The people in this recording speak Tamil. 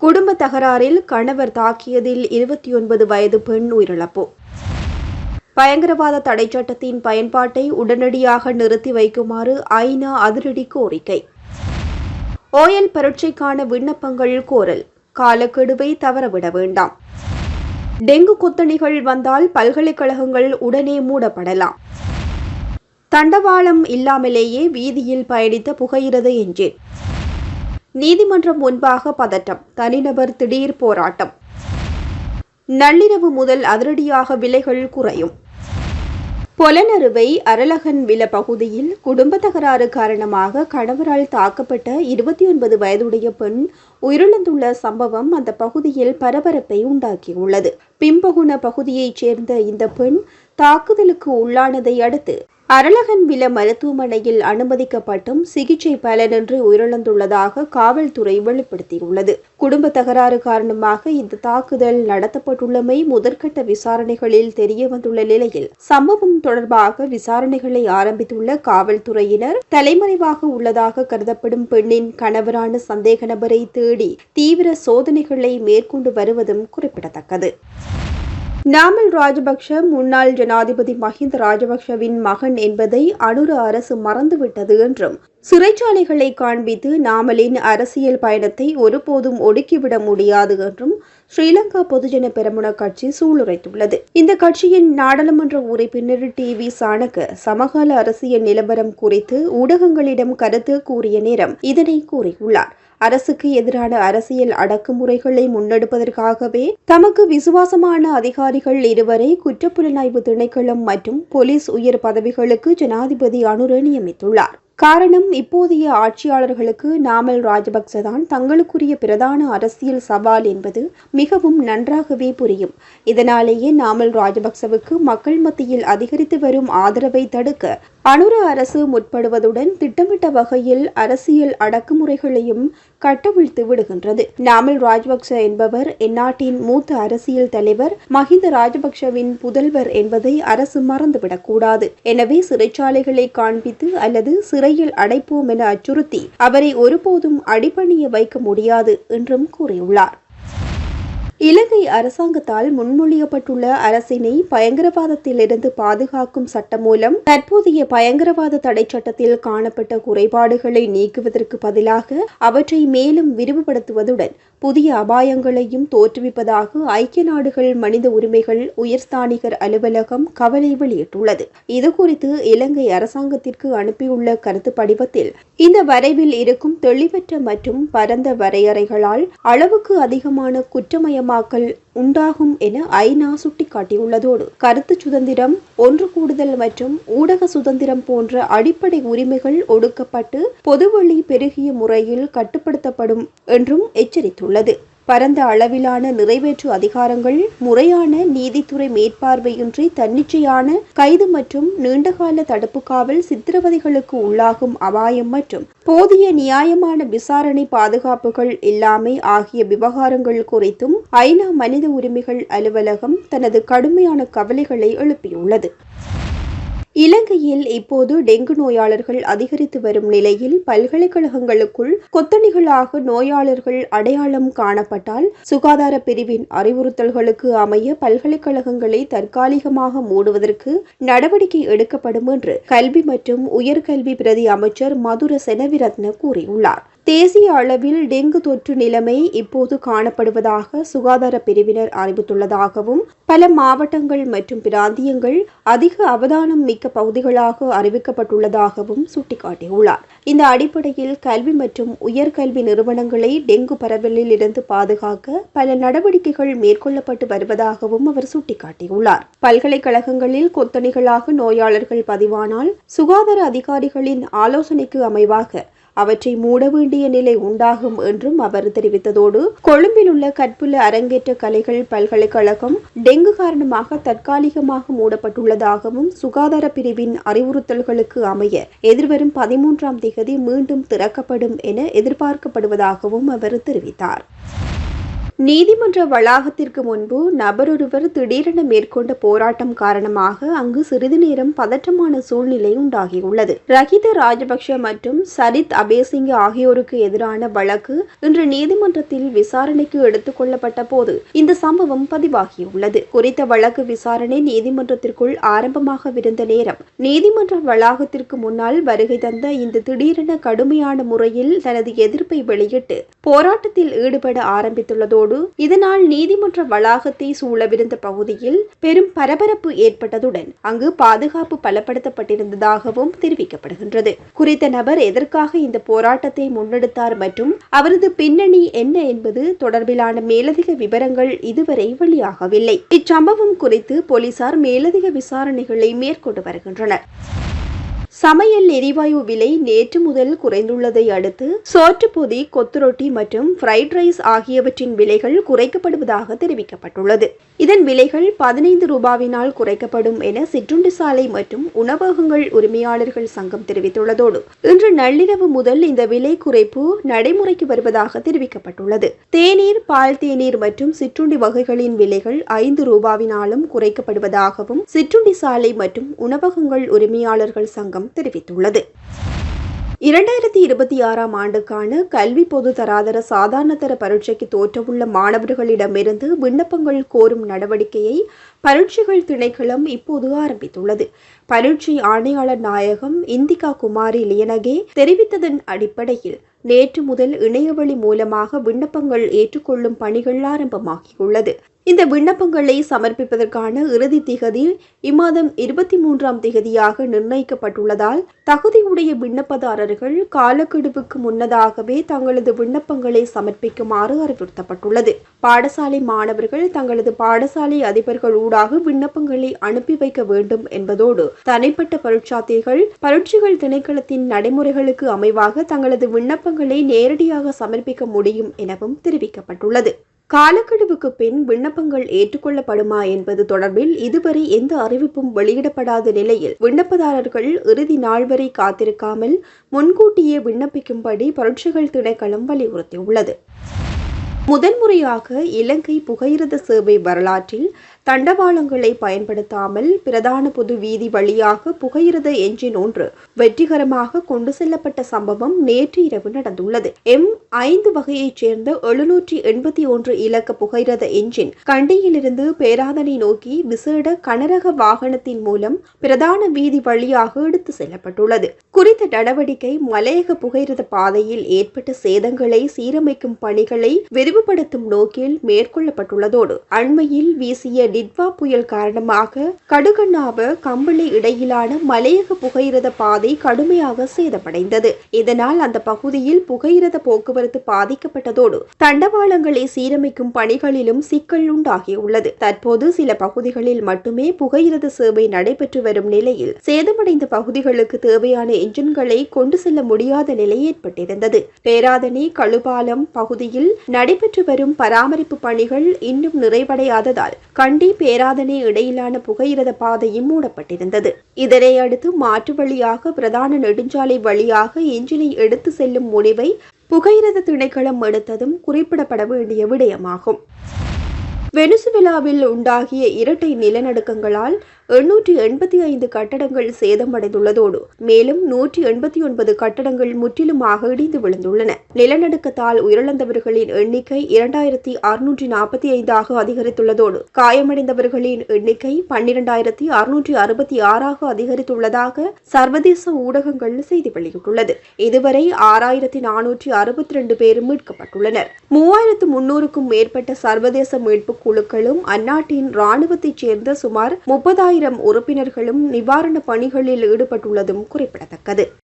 குடும்ப தகராறில் கணவர் தாக்கியதில் 29 வயது பெண் உயிரிழப்பு. பயங்கரவாத தடை சட்டத்தின் பயன்பாட்டை உடனடியாக நிறுத்தி வைக்குமாறு ஐநா அதிரடி கோரிக்கை. ஓயல் பரீட்சைக்கான விண்ணப்பங்கள் கோரல், காலக்கெடுவை தவறவிட வேண்டாம். டெங்கு கொத்தணிகள் வந்தால் பல்கலைக்கழகங்கள் உடனே மூடப்படலாம். தண்டவாளம் இல்லாமலேயே வீதியில் பயணித்த புகையிரத என்ஜின். நீதிமன்றம் முன்பாக பதட்டம், தனிநபர் திடீர் போராட்டம். நள்ளிரவு முதல் அதிரடியாக விலைகள் குறையும். பொலனறுவை அரலகன் வில பகுதியில் குடும்ப தகராறு காரணமாக கணவரால் தாக்கப்பட்ட 29 வயதுடைய பெண் உயிரிழந்துள்ள சம்பவம் அந்த பகுதியில் பரபரப்பை உண்டாக்கியுள்ளது. பிம்பகுண பகுதியைச் சேர்ந்த இந்த பெண் தாக்குதலுக்கு உள்ளானதை அடுத்து அரலகன் வில மருத்துவமனையில் அனுமதிக்கப்பட்டும் சிகிச்சை பலனின்றி உயிரிழந்துள்ளதாக காவல்துறை வெளிப்படுத்தியுள்ளது. குடும்ப தகராறு காரணமாக இந்த தாக்குதல் நடத்தப்பட்டுள்ளமை முதற்கட்ட விசாரணைகளில் தெரியவந்துள்ள நிலையில் சம்பவம் தொடர்பாக விசாரணைகளை ஆரம்பித்துள்ள காவல்துறையினர் தலைமறைவாக உள்ளதாக கருதப்படும் பெண்ணின் கணவரான சந்தேக நபரை தேடி தீவிர சோதனைகளை மேற்கொண்டு வருவதும் குறிப்பிடத்தக்கது. நாமல் ராஜபக்ஷ முன்னாள் ஜனாதிபதி மஹிந்த ராஜபக்ஷவின் மகன் என்பதை அனுர அரசு மறந்துவிட்டது என்றும் சிறைச்சாலைகளை காண்பித்து நாமலின் அரசியல் பயணத்தை ஒருபோதும் ஒடுக்கிவிட முடியாது என்றும் ஸ்ரீலங்கா பொதுஜன பெரமுன கட்சி சூளுரைத்துள்ளது. இந்த கட்சியின் நாடாளுமன்ற உறுப்பினர் டிவி சாணக்க சமகால அரசியல் நிலவரம் குறித்து ஊடகங்களிடம் கருத்து கூறிய நேரம் இதனை கூறியுள்ளார். அரசுக்கு எதிரான அரசியல் அடக்குமுறைகளை முன்னெடுப்பதற்காகவே தமக்கு விசுவாசமான அதிகாரிகள் இருவரை குற்றப்புலனாய்வு திணைக்களம் மற்றும் போலீஸ் உயர் பதவிகளுக்கு ஜனாதிபதி அனுர நியமித்துள்ளார். காரணம், இப்போதைய ஆட்சியாளர்களுக்கு நாமல் ராஜபக்ச தான் தங்களுக்குரிய பிரதான அரசியல் சவால் என்பது மிகவும் நன்றாகவே புரியும். இதனாலேயே நாமல் ராஜபக்சவுக்கு மக்கள் மத்தியில் அதிகரித்து வரும் ஆதரவை தடுக்க அனுர அரசு முற்படுவதுடன் திட்டமிட்ட வகையில் அரசியல் அடக்குமுறைகளையும் கட்டவிழ்த்து விடுகின்றது. நாமல் ராஜபக்ச என்பவர் இந்நாட்டின் மூத்த அரசியல் தலைவர் மஹிந்த ராஜபக்சவின் புதல்வர் என்பதை அரசு மறந்துவிடக்கூடாது. எனவே சிறைச்சாலைகளை காண்பித்து அல்லது சிறையில் அடைப்போம் என அச்சுறுத்தி அவரை ஒருபோதும் அடிபணிய வைக்க முடியாது என்றும் கூறியுள்ளார். இலங்கை அரசாங்கத்தால் முன்மொழியப்பட்டுள்ள அரசினை பயங்கரவாதத்திலிருந்து பாதுகாக்கும் சட்டம் மூலம் தற்போதைய பயங்கரவாத தடை சட்டத்தில் காணப்பட்ட குறைபாடுகளை நீக்குவதற்கு பதிலாக அவற்றை மேலும் விரிவுபடுத்துவதுடன் புதிய அபாயங்களையும் தோற்றுவிப்பதாக ஐக்கிய நாடுகள் மனித உரிமைகள் உயர்ஸ்தானிகர் அலுவலகம் கவலை வெளியிட்டுள்ளது. இதுகுறித்து இலங்கை அரசாங்கத்திற்கு அனுப்பியுள்ள கருத்து படிவத்தில் இந்த வரைவில் இருக்கும் தெளிவற்ற மற்றும் பரந்த வரையறைகளால் அளவுக்கு அதிகமான குற்றமயமாக்கல் உண்டாகும் என ஐநா சுட்டிக்காட்டியுள்ளதோடு கருத்து சுதந்திரம், ஒன்று கூடுதல் மற்றும் ஊடக சுதந்திரம் போன்ற அடிப்படை உரிமைகள் ஒடுக்கப்பட்டு பொதுவெளி பெருகிய முறையில் கட்டுப்படுத்தப்படும் என்றும் எச்சரித்துள்ளது. பரந்த அளவிலான நிறைவேற்று அதிகாரங்கள், முறையான நீதித்துறை மேற்பார்வையின்றி தன்னிச்சையான கைது மற்றும் நீண்டகால தடுப்பு காவல், சித்திரவதைகளுக்கு உள்ளாகும் அபாயம் மற்றும் போதிய நியாயமான விசாரணை பாதுகாப்புகள் இல்லாமை ஆகிய விவகாரங்கள் குறித்தும் ஐநா மனித உரிமைகள் அலுவலகம் தனது கடுமையான கவலைகளை எழுப்பியுள்ளது. இலங்கையில் இப்போது டெங்கு நோயாளர்கள் அதிகரித்து வரும் நிலையில் பல்கலைக்கழகங்களுக்குள் கொத்தணிகளாக நோயாளர்கள் அடையாளம் காணப்பட்டால் சுகாதார பிரிவின் அறிவுறுத்தல்களுக்கு அமைய பல்கலைக்கழகங்களை தற்காலிகமாக மூடுவதற்கு நடவடிக்கை எடுக்கப்படும் என்று கல்வி மற்றும் உயர்கல்வி பிரதி அமைச்சர் மதுர செனவிரத்ன கூறியுள்ளார். தேசிய அளவில் டெங்கு தொற்று நிலைமை இப்போது காணப்படுவதாக சுகாதார பிரிவினர் அறிவித்துள்ளதாகவும் பல மாவட்டங்கள் மற்றும் பிராந்தியங்கள் அதிக அவதானம் மிக்க பகுதிகளாக அறிவிக்கப்பட்டுள்ளதாகவும் சுட்டிக்காட்டியுள்ளார். இந்த அடிப்படையில் கல்வி மற்றும் உயர்கல்வி நிறுவனங்களை டெங்கு பரவலில் இருந்து பாதுகாக்க பல நடவடிக்கைகள் மேற்கொள்ளப்பட்டு வருவதாகவும் அவர் சுட்டிக்காட்டியுள்ளார். பல்கலைக்கழகங்களில் கொத்தணிகளாக நோயாளர்கள் பதிவானால் சுகாதார அதிகாரிகளின் ஆலோசனைக்கு அமைவாக அவற்றை மூட வேண்டிய நிலை உண்டாகும் என்றும் அவர் தெரிவித்ததோடு கொழும்பில் உள்ள கற்புல அரங்கேற்ற கலைகள் பல்கலைக்கழகம் டெங்கு காரணமாக தற்காலிகமாக மூடப்பட்டுள்ளதாகவும் சுகாதார பிரிவின் அறிவுறுத்தல்களுக்கு அமைய எதிர்வரும் 13ஆம் தேதி மீண்டும் திறக்கப்படும் என எதிர்பார்க்கப்படுவதாகவும் அவர் தெரிவித்தார். நீதிமன்ற வளாகத்திற்கு முன்பு நபரொருவர் திடீரென மேற்கொண்ட போராட்டம் காரணமாக அங்கு சிறிது நேரம் பதற்றமான சூழ்நிலை உண்டாகியுள்ளது. ரஹித ராஜபக்ஷ மற்றும் சரித் அபேசிங்க ஆகியோருக்கு எதிரான வழக்கு இன்று நீதிமன்றத்தில் விசாரணைக்கு எடுத்துக் கொள்ளப்பட்ட போது இந்த சம்பவம் பதிவாகியுள்ளது. குறித்த வழக்கு விசாரணை நீதிமன்றத்திற்குள் ஆரம்பமாகவிருந்த நேரம் நீதிமன்ற வளாகத்திற்கு முன்னால் வருகை தந்த இந்த திடீரென கடுமையான முறையில் தனது எதிர்ப்பை வெளியிட்டு போராட்டத்தில் ஈடுபட ஆரம்பித்துள்ளதோடு இதனால் நீதிமன்ற வளாகத்தை சூழவிருந்த பகுதியில் பெரும் பரபரப்பு ஏற்பட்டதுடன் அங்கு பாதுகாப்பு பலப்படுத்தப்பட்டிருந்ததாகவும் தெரிவிக்கப்படுகின்றது. குறித்த நபர் எதற்காக இந்த போராட்டத்தை முன்னெடுத்தார் மற்றும் அவரது பின்னணி என்ன என்பது தொடர்பிலான மேலதிக விவரங்கள் இதுவரை வெளியாகவில்லை. இச்சம்பவம் குறித்து போலீசார் மேலதிக விசாரணைகளை மேற்கொண்டு வருகின்றனர். சமையல் எரிவாயு விலை நேற்று முதல் குறைந்துள்ளதை அடுத்து சோற்றுப்பொதி, கொத்துரொட்டி மற்றும் ஃப்ரைட் ரைஸ் ஆகியவற்றின் விலைகள் குறைக்கப்படுவதாக தெரிவிக்கப்பட்டுள்ளது. இதன் விலைகள் 15 ரூபாவினால் குறைக்கப்படும் என சிற்றுண்டி சாலை மற்றும் உணவகங்கள் உரிமையாளர்கள் சங்கம் தெரிவித்துள்ளதோடு இன்று நள்ளிரவு முதல் இந்த விலை குறைப்பு நடைமுறைக்கு வருவதாக தெரிவிக்கப்பட்டுள்ளது. தேநீர், பால் தேநீர் மற்றும் சிற்றுண்டி வகைகளின் விலைகள் 5 ரூபாவினாலும் குறைக்கப்படுவதாகவும் சிற்றுண்டி சாலை மற்றும் உணவகங்கள் உரிமையாளர்கள் சங்கம் தெரிவித்துள்ளது. 2026ஆம் ஆண்டுக்கான கல்வி பொது தராதர சாதாரணதர பரீட்சைக்கு தோற்றவுள்ள மாணவர்களிடமிருந்து விண்ணப்பங்கள் கோரும் நடவடிக்கையை பரீட்சைகள் திணைக்களம் இப்போது ஆரம்பித்துள்ளது. பரீட்சை ஆணையாளர் நாயகம் இந்திகா குமாரி லியனகே தெரிவித்ததன் அடிப்படையில் நேற்று முதல் இணையவழி மூலமாக விண்ணப்பங்கள் ஏற்றுக்கொள்ளும் பணிகள் ஆரம்பமாகியுள்ளது. இந்த விண்ணப்பங்களை சமர்ப்பிப்பதற்கான இறுதி திகதி இம்மாதம் 23ஆம் திகதியாக நிர்ணயிக்கப்பட்டுள்ளதால் தகுதியுடைய விண்ணப்பதாரர்கள் காலக்கெடுவுக்கு முன்னதாகவே தங்களது விண்ணப்பங்களை சமர்ப்பிக்குமாறு அறிவுறுத்தப்பட்டுள்ளது. பாடசாலை மாணவர்கள் தங்களது பாடசாலை அதிபர்கள் ஊடாக விண்ணப்பங்களை அனுப்பி வைக்க வேண்டும் என்பதோடு தனிப்பட்ட பரீட்சார்த்திகள் பரீட்சைகள் திணைக்களத்தின் நடைமுறைகளுக்கு அமைவாக தங்களது விண்ணப்பங்களை நேரடியாக சமர்ப்பிக்க முடியும் எனவும் தெரிவிக்கப்பட்டுள்ளது. காலக்கெடுவுக்கு பின் விண்ணப்பங்கள் ஏற்றுக்கொள்ளப்படுமா என்பது தொடர்பில் இதுவரை எந்த அறிவிப்பும் வெளியிடப்படாத நிலையில் விண்ணப்பதாரர்கள் இறுதி நாள் வரை காத்திருக்காமல் முன்கூட்டியே விண்ணப்பிக்கும்படி பரீட்சைகள் திணைக்களம் வலியுறுத்தியுள்ளது. முதன்முறையாக இலங்கை புகையிரத சேவை வரலாற்றில் தண்டவாளங்களை பயன்படுத்தாமல் பிரதான பொது வீதி வழியாக புகையிரத என்ஜின் ஒன்று வெற்றிகரமாக கொண்டு செல்லப்பட்ட சம்பவம் நேற்று இரவு நடந்துள்ளது. M5 வகையைச் சேர்ந்த 781 இலக்க புகையிரத என்ஜின் கண்டியிலிருந்து பேராதனை நோக்கி விசேட கனரக வாகனத்தின் மூலம் பிரதான வீதி வழியாக எடுத்து செல்லப்பட்டுள்ளது. குறித்த நடவடிக்கை மலையக புகையிரத பாதையில் ஏற்பட்ட சேதங்களை சீரமைக்கும் பணிகளை விரிவுபடுத்தும் நோக்கில் மேற்கொள்ளப்பட்டுள்ளதோடு அண்மையில் வீசிய டிட்வா புயல் காரணமாக கடுகண்ணாவ கம்பளி இடையிலான மலையக புகையிரத பாதை கடுமையாக சேதமடைந்தது. இதனால் அந்த பகுதியில் புகையிரத போக்குவரத்து பாதிக்கப்பட்டதோடு தண்டவாளங்களை சீரமைக்கும் பணிகளிலும் சிக்கல் உண்டாகியுள்ளது. தற்போது சில பகுதிகளில் மட்டுமே புகையிரத சேவை நடைபெற்று வரும் நிலையில் சேதமடைந்த பகுதிகளுக்கு தேவையான என்ஜின்களை கொண்டு செல்ல முடியாத நிலை ஏற்பட்டிருந்தது. பேராதனை கழுபாலம் பகுதியில் நடைபெற்று வரும் பராமரிப்பு பணிகள் இன்னும் நிறைவடையாததால் கண்டி பேராதனை இடையிலான புகையிரத பாதையும் மூடப்பட்டிருந்தது. இதனை அடுத்து மாற்று வழியாக பிரதான நெடுஞ்சாலை வழியாக என்ஜினை எடுத்து செல்லும் முடிவை புகையிரத திணைக்களம் எடுத்ததும் குறிப்பிடப்பட வேண்டிய விடயமாகும். வெனிசுவேலாவில் உண்டாகிய இரட்டை நிலநடுக்கங்களால் 885 கட்டடங்கள் சேதமடைந்துள்ளதோடு மேலும் 189 கட்டடங்கள் முற்றிலுமாக இடிந்து விழுந்துள்ளன. நிலநடுக்கத்தால் உயிரிழந்தவர்களின் எண்ணிக்கை 2645 அதிகரித்துள்ளதோடு காயமடைந்தவர்களின் எண்ணிக்கை 12666 அதிகரித்துள்ளதாக சர்வதேச ஊடகங்கள் செய்தி வெளியிட்டுள்ளது. இதுவரை 6462 பேர் மீட்கப்பட்டுள்ளனர். 3300க்கும் மேற்பட்ட சர்வதேச மீட்பு குழுக்களும் அந்நாட்டின் இராணுவத்தைச் சேர்ந்த சுமார் 30,000 உறுப்பினர்களும் நிவாரண பணிகளில் ஈடுபட்டுள்ளதும் குறிப்பிடத்தக்கது.